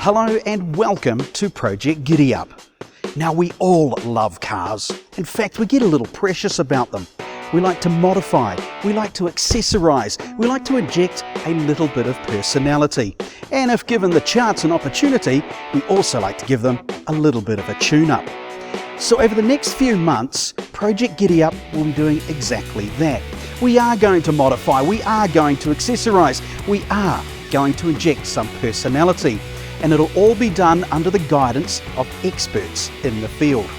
Hello and welcome to Project Giddy-Up. Now we all love cars. In fact, we get a little precious about them. We like to modify, we like to accessorise, we like to inject a little bit of personality. And if given the chance and opportunity, we also like to give them a little bit of a tune-up. So over the next few months, Project Giddy-Up will be doing exactly that. We are going to modify, we are going to accessorise, we are going to inject some personality. And it'll all be done under the guidance of experts in the field.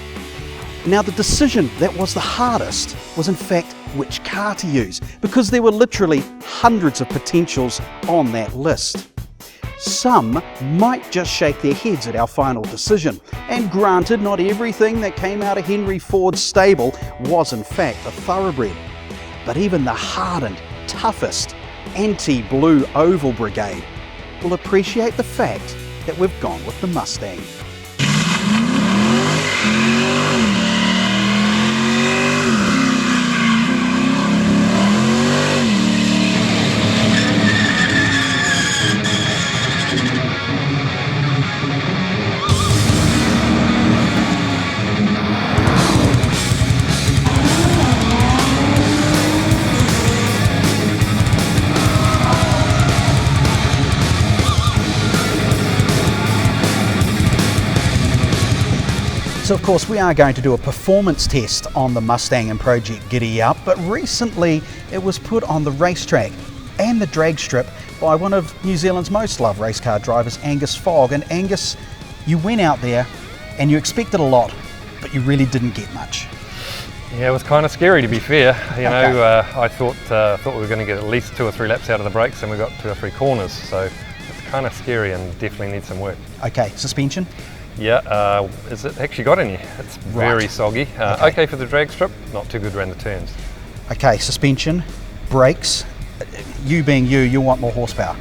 Now the decision that was the hardest was in fact which car to use, because there were literally hundreds of potentials on that list. Some might just shake their heads at our final decision, and granted, not everything that came out of Henry Ford's stable was in fact a thoroughbred. But even the hardened, toughest anti-blue oval brigade will appreciate the fact that we've gone with the Mustang. So of course we are going to do a performance test on the Mustang in Project Giddy-Up, but recently it was put on the racetrack and the drag strip by one of New Zealand's most loved race car drivers, Angus Fogg. And Angus, you went out there and you expected a lot, but you really didn't get much. Yeah, it was kind of scary, to be fair. I thought we were going to get at least 2 or 3 laps out of the brakes, and we got 2 or 3 corners, so it's kind of scary and definitely needs some work. Okay, suspension? Yeah, is it actually got any? It's very soggy. Okay for the drag strip, not too good around the turns. Okay, suspension, brakes. You being you want more horsepower.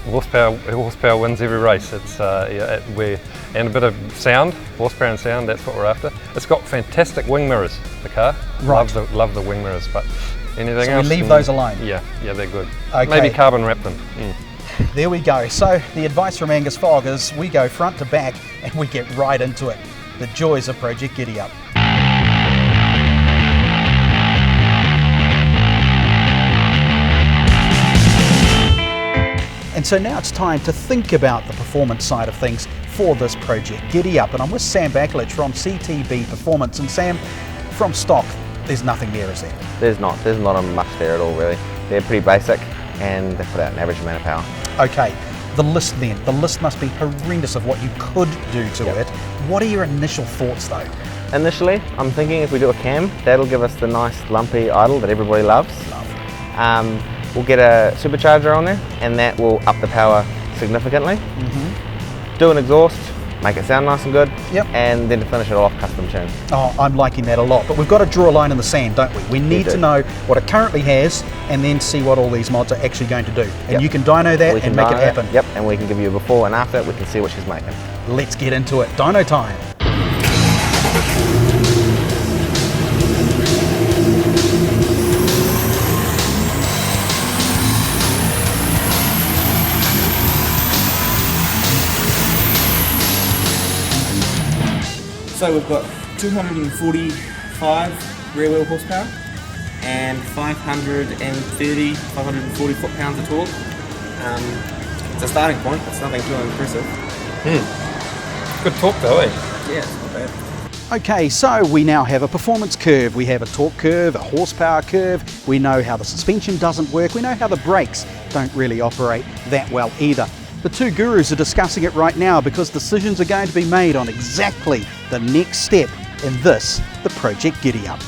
Horsepower wins every race. It's and a bit of sound, horsepower and sound. That's what we're after. It's got fantastic wing mirrors. The car, right. Love the wing mirrors. But anything else? So we leave those alone. Yeah, they're good. Okay. Maybe carbon wrap them. There we go. So the advice from Angus Fogg is we go front to back and we get right into it. The joys of Project Giddy-Up. And so now it's time to think about the performance side of things for this Project Giddy-Up. And I'm with Sam Backledge from CTB Performance. And Sam, from stock, there's nothing there, is there? There's not a much there at all, really. They're pretty basic and they put out an average amount of power. Okay, the list then. The list must be horrendous of what you could do to it. What are your initial thoughts though? Initially, I'm thinking if we do a cam, that'll give us the nice lumpy idle that everybody loves. We'll get a supercharger on there and that will up the power significantly. Do an exhaust, make it sound nice and good, and then to finish it off, custom tune. Oh, I'm liking that a lot, but we've got to draw a line in the sand, don't we? We need to know what it currently has and then see what all these mods are actually going to do. And you can dyno that and make it happen. Yep, and we can give you a before and after, we can see what she's making. Let's get into it. Dyno time. So we've got 245 rear wheel horsepower and 540 foot-pounds of torque. It's a starting point, it's nothing too impressive. Good torque though, eh? Yeah, it's not bad. Okay, so we now have a performance curve. We have a torque curve, a horsepower curve. We know how the suspension doesn't work. We know how the brakes don't really operate that well either. The two gurus are discussing it right now because decisions are going to be made on exactly the next step in this, the Project Giddy-Up.